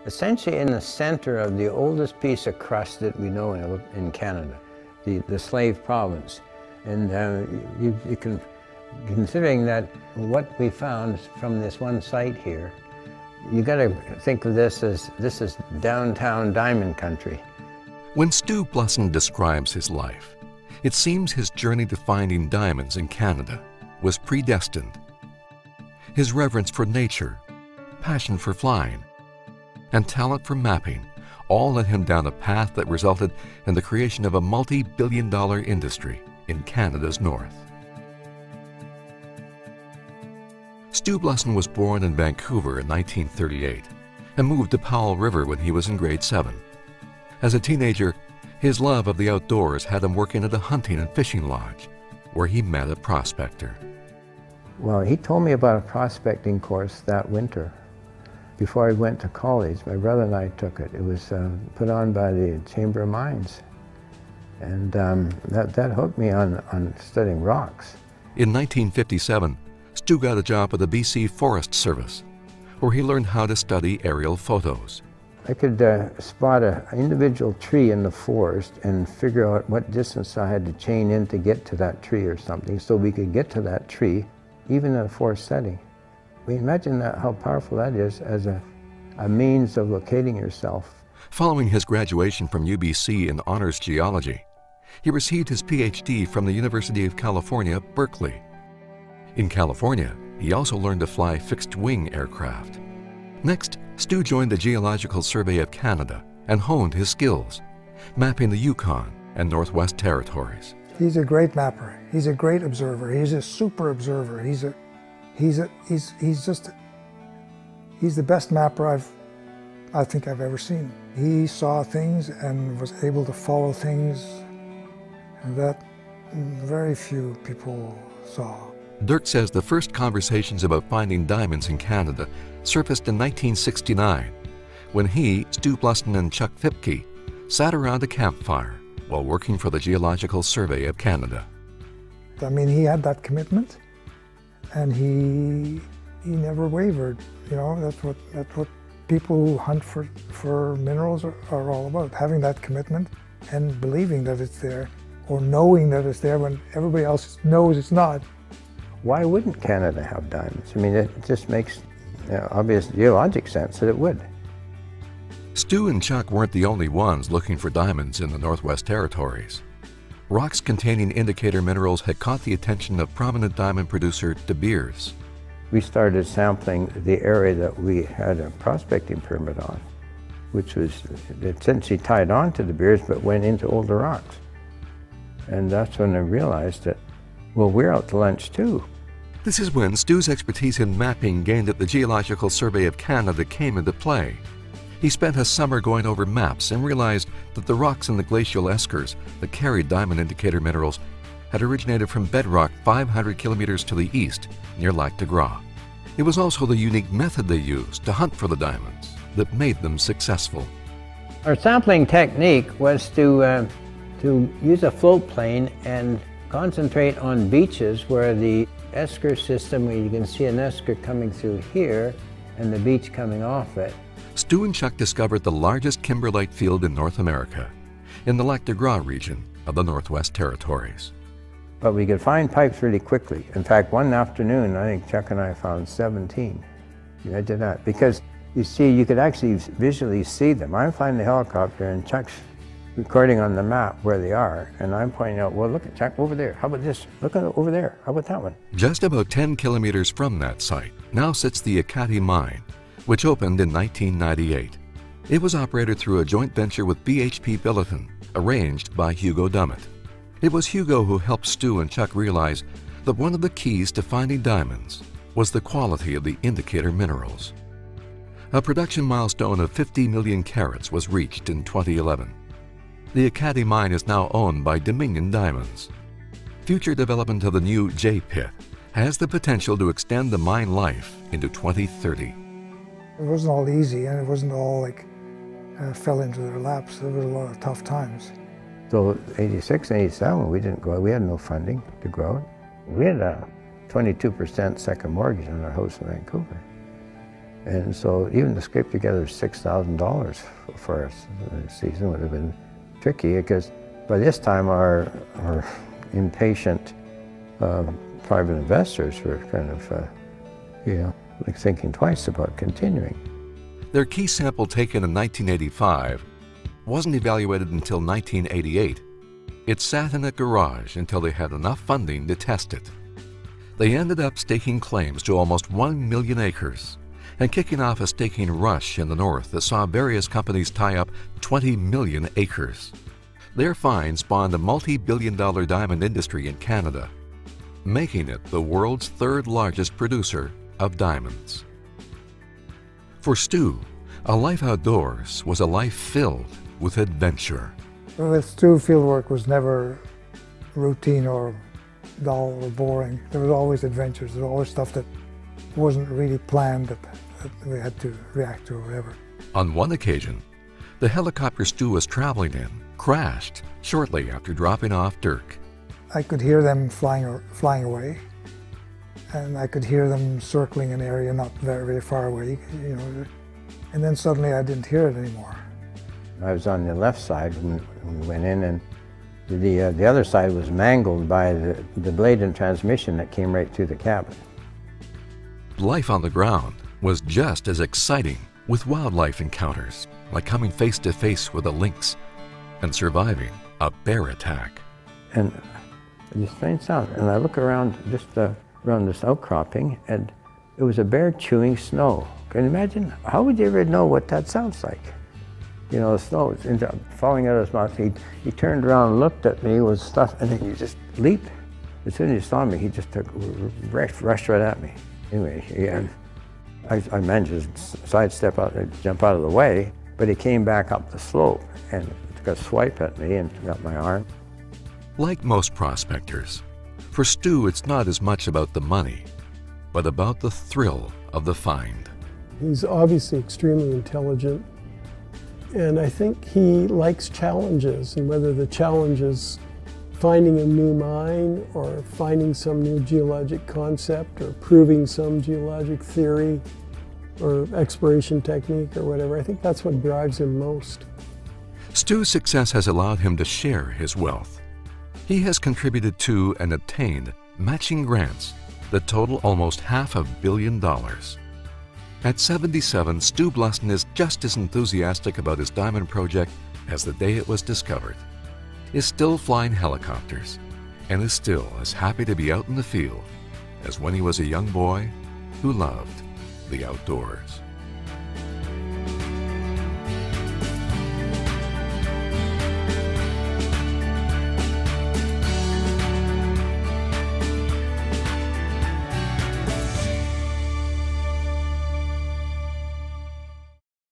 essentially in the center of the oldest piece of crust that we know in Canada, the Slave Province. And you can, considering that what we found from this one site here, you got to think of this is downtown diamond country. When Stewart Blusson describes his life, it seems his journey to finding diamonds in Canada was predestined. His reverence for nature, passion for flying, and talent for mapping all led him down a path that resulted in the creation of a multi-billion-dollar industry in Canada's north. Stewart Blusson was born in Vancouver in 1938 and moved to Powell River when he was in grade 7. As a teenager, his love of the outdoors had him working at a hunting and fishing lodge, where he met a prospector. Well, he told me about a prospecting course that winter. Before I went to college, my brother and I took it. It was put on by the Chamber of Mines. And that hooked me on studying rocks. In 1957, Stu got a job at the BC Forest Service, where he learned how to study aerial photos. I could spot an individual tree in the forest and figure out what distance I had to chain in to get to that tree or something, so we could get to that tree, even in a forest setting. We imagine that, how powerful that is as a means of locating yourself. Following his graduation from UBC in honors geology, he received his PhD from the University of California, Berkeley. In California, he also learned to fly fixed-wing aircraft. Next, Stu joined the Geological Survey of Canada and honed his skills, mapping the Yukon and Northwest Territories. He's a great mapper. He's a great observer. He's a super observer. He's the best mapper I think I've ever seen. He saw things and was able to follow things that very few people saw. Dirk says the first conversations about finding diamonds in Canada surfaced in 1969, when he, Stewart Blusson, and Chuck Fipke sat around a campfire while working for the Geological Survey of Canada. I mean, he had that commitment, and he never wavered. You know, that's what people who hunt for minerals are all about, having that commitment and believing that it's there, or knowing that it's there when everybody else knows it's not. Why wouldn't Canada have diamonds? I mean, it just makes obvious geologic sense that it would. Stu and Chuck weren't the only ones looking for diamonds in the Northwest Territories. Rocks containing indicator minerals had caught the attention of prominent diamond producer De Beers. We started sampling the area that we had a prospecting permit on, which was essentially tied on to De Beers but went into older rocks. And that's when I realized that, well, we're out to lunch too. This is when Stu's expertise in mapping gained at the Geological Survey of Canada came into play. He spent a summer going over maps and realized that the rocks in the glacial eskers that carried diamond indicator minerals had originated from bedrock 500 kilometers to the east near Lac de Gras. It was also the unique method they used to hunt for the diamonds that made them successful. Our sampling technique was to use a float plane and concentrate on beaches where the esker system, where you can see an esker coming through here and the beach coming off it. Stu and Chuck discovered the largest kimberlite field in North America, in the Lac de Gras region of the Northwest Territories. But we could find pipes really quickly. In fact, one afternoon, I think Chuck and I found 17. Imagine that. Because you see, you could actually visually see them. I'm flying the helicopter and Chuck's recording on the map where they are, and I'm pointing out, well, look at Chuck over there. How about this? Look at over there. How about that one? Just about 10 kilometers from that site now sits the Ekati mine, which opened in 1998. It was operated through a joint venture with BHP Billiton, arranged by Hugo Dummett. It was Hugo who helped Stu and Chuck realize that one of the keys to finding diamonds was the quality of the indicator minerals. A production milestone of 50 million carats was reached in 2011. The Ekati mine is now owned by Dominion Diamonds. Future development of the new J Pit has the potential to extend the mine life into 2030. It wasn't all easy, and it wasn't all like fell into their laps. There was a lot of tough times. So 86, 87, we didn't go. We had no funding to grow it. We had a 22% second mortgage on our house in Vancouver. And so even to scrape together $6,000 for a season would have been tricky, because by this time our impatient private investors were kind of, like thinking twice about continuing. Their key sample taken in 1985 wasn't evaluated until 1988. It sat in a garage until they had enough funding to test it. They ended up staking claims to almost 1 million acres and kicking off a staking rush in the north that saw various companies tie up 20 million acres. Their find spawned a multi-billion-dollar diamond industry in Canada, making it the world's third largest producer of diamonds. For Stu, a life outdoors was a life filled with adventure. With Stu, fieldwork was never routine or dull or boring. There was always adventures. There was always stuff that wasn't really planned that we had to react to or whatever. On one occasion, the helicopter Stu was traveling in crashed shortly after dropping off Dirk. I could hear them flying away, and I could hear them circling an area not very, very far away, and then suddenly I didn't hear it anymore. I was on the left side when we went in, and the other side was mangled by the blade and transmission that came right through the cabin. Life on the ground was just as exciting, with wildlife encounters like coming face to face with a lynx and surviving a bear attack. And this strange sound, and I look around just around this outcropping, and it was a bear chewing snow. Can you imagine? How would you ever know what that sounds like? The snow was falling out of his mouth. He turned around and looked at me with stuff, and then he just leaped. As soon as he saw me, he just rushed right at me. Anyway, I managed to sidestep out and jump out of the way, but he came back up the slope and took a swipe at me and got my arm. Like most prospectors, for Stu, it's not as much about the money, but about the thrill of the find. He's obviously extremely intelligent, and I think he likes challenges, and whether the challenge is finding a new mine or finding some new geologic concept or proving some geologic theory or exploration technique or whatever, I think that's what drives him most. Stu's success has allowed him to share his wealth. He has contributed to and obtained matching grants that total almost $500 million. At 77, Stu Blusson is just as enthusiastic about his diamond project as the day it was discovered, is still flying helicopters, and is still as happy to be out in the field as when he was a young boy who loved the outdoors.